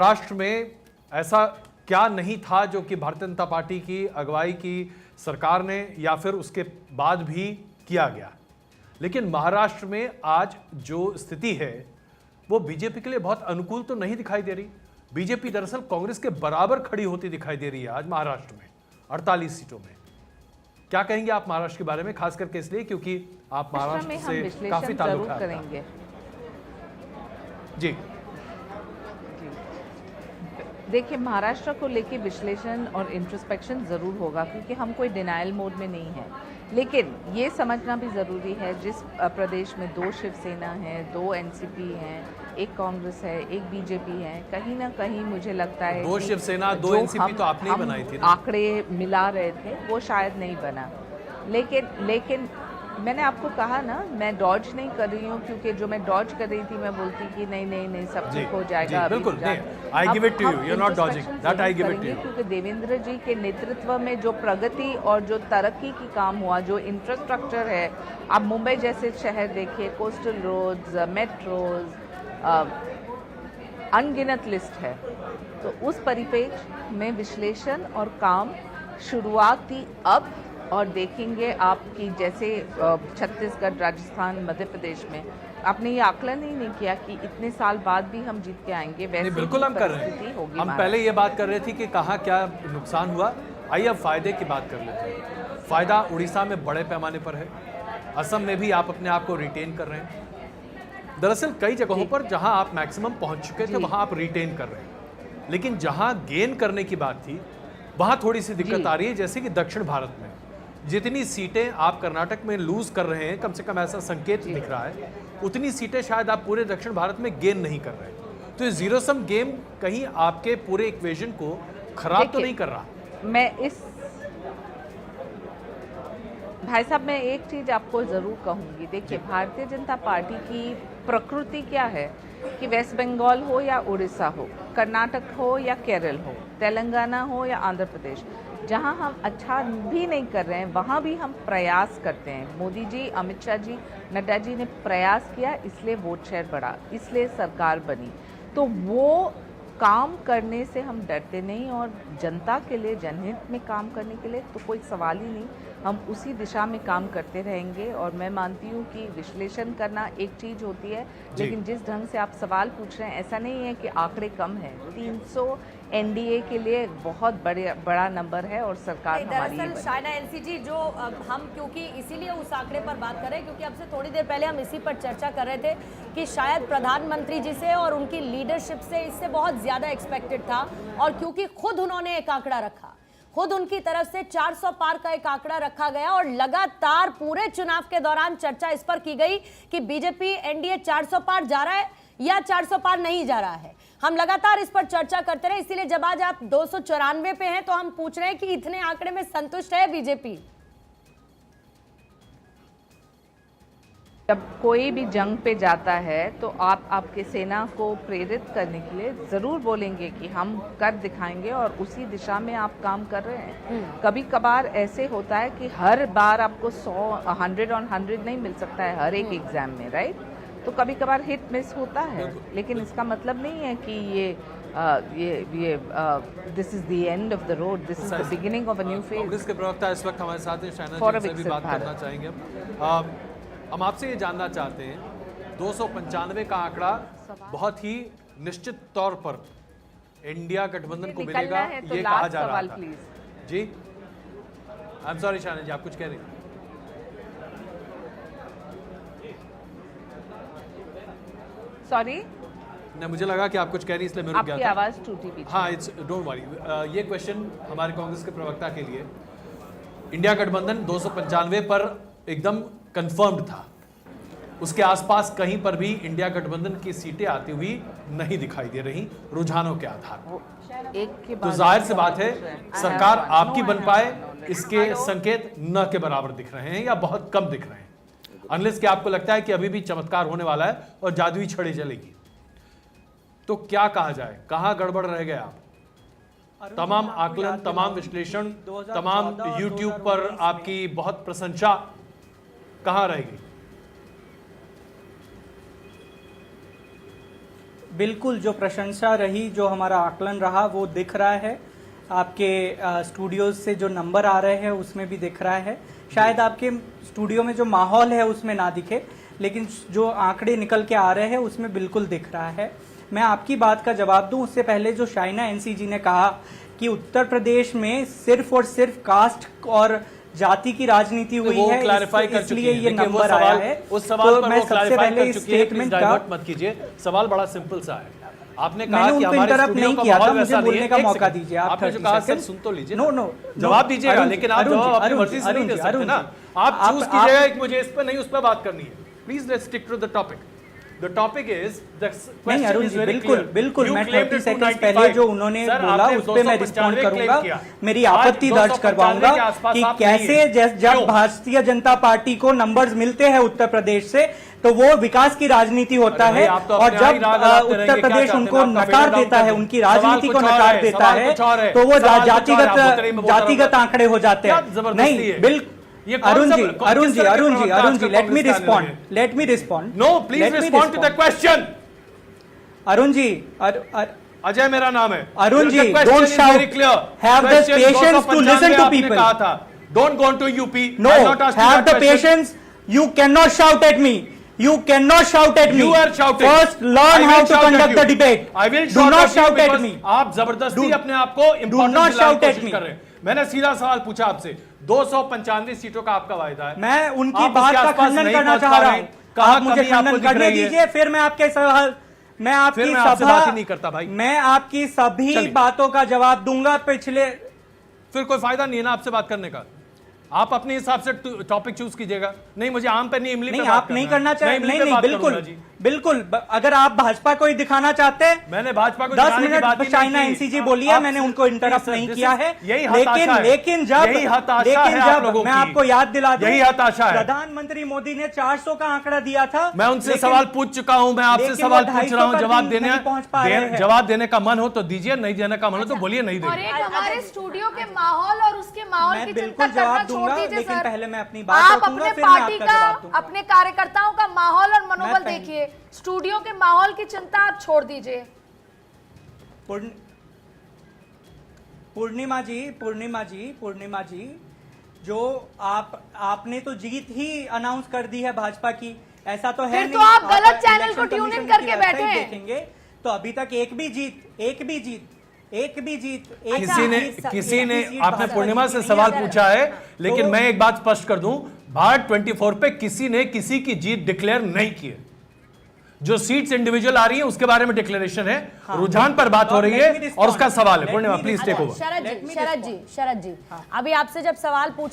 महाराष्ट्र में ऐसा क्या नहीं था जो कि भारतीय जनता पार्टी की अगुवाई की सरकार ने या फिर उसके बाद भी किया गया। लेकिन महाराष्ट्र में आज जो स्थिति है वो बीजेपी के लिए बहुत अनुकूल तो नहीं दिखाई दे रही। बीजेपी दरअसल कांग्रेस के बराबर खड़ी होती दिखाई दे रही है आज महाराष्ट्र में 48 सीटों में। क्या कहेंगे आप महाराष्ट्र के बारे में, खास करके इसलिए क्योंकि आप महाराष्ट्र से काफी ताल्लुक करेंगे। जी देखिए, महाराष्ट्र को लेके विश्लेषण और इंट्रोस्पेक्शन ज़रूर होगा क्योंकि हम कोई डिनाइल मोड में नहीं है। लेकिन ये समझना भी ज़रूरी है जिस प्रदेश में 2 शिवसेना हैं, 2 एनसीपी हैं, एक कांग्रेस है, एक बीजेपी है, कहीं ना कहीं मुझे लगता है 2 शिवसेना 2 एनसीपी तो आपने ही बनाई थी ना? आंकड़े मिला रहे थे वो शायद नहीं बना। लेकिन मैंने आपको कहा ना, मैं डॉज नहीं कर रही हूँ क्योंकि जो मैं डॉज कर रही थी मैं बोलती कि नहीं सब ठीक हो जाएगा। बिल्कुल नहीं, I give it to you, you are not dodging that, I give it to you. क्योंकि देवेंद्र जी के नेतृत्व में जो प्रगति और जो तरक्की की काम हुआ, जो इंफ्रास्ट्रक्चर है, आप मुंबई जैसे शहर देखिए, कोस्टल रोड्स, मेट्रोज, अनगिनत लिस्ट है। तो उस परिप्रेक्ष्य में विश्लेषण और काम शुरुआती अब और देखेंगे आपकी जैसे छत्तीसगढ़, राजस्थान, मध्य प्रदेश में आपने ये आकलन ही नहीं किया कि इतने साल बाद भी हम जीत के आएंगे। वैसे बिल्कुल हम कर रहे हैं। हम पहले ये बात कर रहे थे कि कहाँ क्या नुकसान हुआ, आइए अब फायदे की बात कर लेते हैं। फायदा उड़ीसा में बड़े पैमाने पर है, असम में भी आप अपने आप को रिटेन कर रहे हैं। दरअसल कई जगहों पर जहां आप मैक्सिमम पहुंच चुके थे वहां आप रिटेन कर रहे हैं, लेकिन जहां गेन करने की बात थी वहां थोड़ी सी दिक्कत आ रही है। जैसे कि दक्षिण भारत में जितनी सीटें आप कर्नाटक में लूज कर रहे हैं, कम से कम ऐसा संकेत दिख रहा है, उतनी सीटें शायद आप पूरे दक्षिण भारत में गेन नहीं कर रहे। तो ये जीरो सम गेम कहीं आपके पूरे इक्वेशन को खराब तो नहीं कर रहा? भाई साहब, मैं एक चीज आपको जरूर कहूंगी। देखिए, भारतीय जनता पार्टी की प्रकृति क्या है कि वेस्ट बंगाल हो या उड़ीसा हो, कर्नाटक हो या केरल हो, तेलंगाना हो या आंध्र प्रदेश, जहां हम अच्छा भी नहीं कर रहे हैं वहां भी हम प्रयास करते हैं। मोदी जी, अमित शाह जी, नड्डा जी ने प्रयास किया, इसलिए वोट शेयर बढ़ा, इसलिए सरकार बनी। तो वो काम करने से हम डरते नहीं और जनता के लिए, जनहित में काम करने के लिए तो कोई सवाल ही नहीं। हम उसी दिशा में काम करते रहेंगे और मैं मानती हूँ कि विश्लेषण करना एक चीज़ होती है, लेकिन जिस ढंग से आप सवाल पूछ रहे हैं ऐसा नहीं है कि आंकड़े कम हैं। 300 एनडीए के लिए बहुत बड़ा नंबर है और सरकार हमारी दरअसल शायना एनसीजी जो हम क्योंकि इसीलिए उस आंकड़े पर बात कर रहे हैं क्योंकि अब से थोड़ी देर पहले हम इसी पर चर्चा कर रहे थे कि शायद प्रधानमंत्री जी से और उनकी लीडरशिप से इससे बहुत ज़्यादा एक्सपेक्टेड था। और क्योंकि खुद उन्होंने एक आंकड़ा रखा, खुद उनकी तरफ से 400 पार का एक आंकड़ा रखा गया और लगातार पूरे चुनाव के दौरान चर्चा इस पर की गई कि बीजेपी एनडीए 400 पार जा रहा है या 400 पार नहीं जा रहा है। हम लगातार इस पर चर्चा करते रहे, इसीलिए जब आज आप 294 पे हैं तो हम पूछ रहे हैं कि इतने आंकड़े में संतुष्ट है बीजेपी? जब कोई भी जंग पे जाता है तो आप आपके सेना को प्रेरित करने के लिए ज़रूर बोलेंगे कि हम कर दिखाएंगे और उसी दिशा में आप काम कर रहे हैं। कभी कभार ऐसे होता है कि हर बार आपको 100 ऑन 100 नहीं मिल सकता है हर एक एग्जाम में, राइट? तो कभी कभार हिट मिस होता है, लेकिन इसका मतलब नहीं है कि ये this is the end of the road, this is the beginning of a new phase. Congress के प्रवक्ता इस वक्त हमारे साथ हैं, शायना जी से भी बात करना चाहेंगे। हम आपसे ये जानना चाहते हैं, 295 का आंकड़ा बहुत ही निश्चित तौर पर इंडिया गठबंधन को मिलेगा ये कहा जा रहा था। जी, आई एम सॉरी शायना जी, आप कुछ कह रहे हैं? सॉरी, नहीं, मुझे लगा कि आप कुछ कह रही इसलिए मैं रुक गया था। आपकी आवाज टूटी पीछे। हाँ, इट्स डोंट वरी। ये क्वेश्चन हमारे कांग्रेस के प्रवक्ता के लिए, इंडिया गठबंधन 295 पर एकदम कंफर्म्ड था, उसके आसपास कहीं पर भी इंडिया गठबंधन की सीटें आती हुई नहीं दिखाई दे रही रुझानों के आधार पर। तो जाहिर सी बात है सरकार आपकी बन पाए इसके संकेत न के बराबर दिख रहे हैं या बहुत कम दिख रहे हैं, अनलेस कि आपको लगता है कि अभी भी चमत्कार होने वाला है और जादुई छड़ी चलेगी। तो क्या कहा जाए, कहां गड़बड़ रह गए आप? तमाम आकलन, तमाम विश्लेषण, तमाम यूट्यूब पर आपकी बहुत प्रशंसा कहां रहेगी? बिल्कुल जो प्रशंसा रही, जो हमारा आकलन रहा वो दिख रहा है। आपके स्टूडियोज से जो नंबर आ रहे हैं उसमें भी दिख रहा है। शायद आपके स्टूडियो में जो माहौल है उसमें ना दिखे, लेकिन जो आंकड़े निकल के आ रहे हैं उसमें बिल्कुल दिख रहा है। मैं आपकी बात का जवाब दूं उससे पहले जो शाइना एनसी जी ने कहा कि उत्तर प्रदेश में सिर्फ और सिर्फ कास्ट और जाति की राजनीति हुई वो है, क्लैरिफाई कर चुकी इसलिए है। ये देखिए, वो नंबर आया सवाल है। उस सवाल तो पर मैं वो सबसे क्लैरिफाई पहले कर इस चुकी है। प्लीज स्टेटमेंट का डाइवर्ट मत कीजिए, सवाल बड़ा सिंपल सा है। आपने कहा मैंने कि उनको हमारे इंटरप्ट स्टूडियो नहीं का किया था, माहौल मुझे वैसा नहीं बोलने है। का एक मौका सेकंड। दीजिए। आप आपने जो 30 कहा सर सेकंड। सुन तो लीजिए। नो नो जवाब दीजिएगा, लेकिन आप जवाब अपनी अरुण मर्जी से नहीं दे जी, सकते ना। आप चूज आप- कीजिएगा कि मुझे इस पर नहीं उस पर बात करनी है। Please let's stick to the topic. The topic is the नहीं question Arun is ji, very बिल्कुल क्लियर। बिल्कुल मैं 30 सेकंड पहले जो उन्होंने बोला उस पे मैं रिस्पॉन्ड करूंगा। मेरी आपत्ति दर्ज करवाऊंगा कि कैसे जब भारतीय जनता पार्टी को नंबर्स मिलते हैं उत्तर प्रदेश से तो वो विकास की राजनीति होता है, और जब उत्तर प्रदेश उनको नकार देता है, उनकी राजनीति को नकार देता है, तो वो जातिगत आंकड़े हो जाते हैं। नहीं बिल्कुल Arun ji, let me respond. No please respond to the question. Arun ji, Ajay मेरा नाम है। Arun ji, don't shout. Have the patience to listen to people. कहा था don't go to UP. No, have the patience. You cannot shout at me. You cannot shout at me. You are shouting. First, learn how to conduct the debate. I will Do not shout at because me. आप जबरदस्ती अपने आप को important not दिलाने की shout at कोशिश me. कर रहे हैं। मैंने सीधा सवाल पूछा आपसे। 295 सीटों का आपका वायदा है। मैं उनकी आप बात उसके का आसपास खंडन नहीं करना पहुंच चाह पा रहा रहे हूं। हैं। कहाँ आप मुझे कमी आपको खंडन दिख करने रही है? दीजिए, फिर मैं आपके सवाल मैं आपकी फिर मैं आपसे सभा बात ही नहीं करता भाई। मैं आपकी सभी चलिए। बातों का जवाब दूंगा। पिछले फिर कोई फायदा नहीं है ना आपसे बात करने का। आप अपने हिसाब से टॉपिक चूज कीजिएगा। नहीं मुझे आम पे नहीं इमली पे नहीं बात आप नहीं करना है। मैं चाहते। इमली नहीं पे नहीं बात बिल्कुल करूंगा जी। बिल्कुल अगर आप भाजपा को ही दिखाना चाहते हैं, मैंने भाजपा को 10 दिखाने की बात मिनट ही चाइना नहीं की। एनसीजी बोली है, मैंने उनको इंटरप्ट नहीं किया है। यही हताशा है। लेकिन जब मैं आपको याद दिला दूं, यही हताशा है। प्रधानमंत्री मोदी ने 400 का आंकड़ा दिया था। मैं उनसे लेकिन- सवाल पूछ चुका हूं। मैं आपसे लेकिन सवाल वो पूछ रहा हूं। 250 जवाब नहीं पहुंच पा रहे हैं। जवाब देने का मन हो तो दीजिए, नहीं देने का मन हो तो बोलिए नहीं और देंगे। एक हमारे स्टूडियो के माहौल और उसके माहौल मैं की बिल्कुल चिंता करना जवाब छोड़ दूंगा, दीजिए लेकिन सर। पहले मैं अपनी बात आप रखूंगा, अपने फिर मैं पार्टी आपका का जवाब दूंगा। अपने कार्यकर्ताओं का माहौल और मनोबल मैं देखिए, स्टूडियो के माहौल की चिंता आप छोड़ दीजिए। पूर्णिमा जी जो आपने तो जीत ही अनाउंस कर दी है भाजपा की, ऐसा तो है फिर नहीं। तो आप गलत इलेक्शन चैनल को ट्यून इन कमीशन करके की वेबसाइट बैठे हैं। देखेंगे तो अभी तक एक भी जीत किसी ने आपने पूर्णिमा से सवाल पूछा है, लेकिन मैं एक बात स्पष्ट कर दूं, भारत 24 पे किसी ने किसी की जीत डिक्लेयर नहीं की है। जो सीट्स इंडिविजुअल आ रही है उसके बारे में डिक्लेरेशन है। रुझान पर बात हो रही है और उसका सवाल है। पूर्णिमा प्लीज टेक ओवर। शरद जी, अभी आपसे जब सवाल पूछा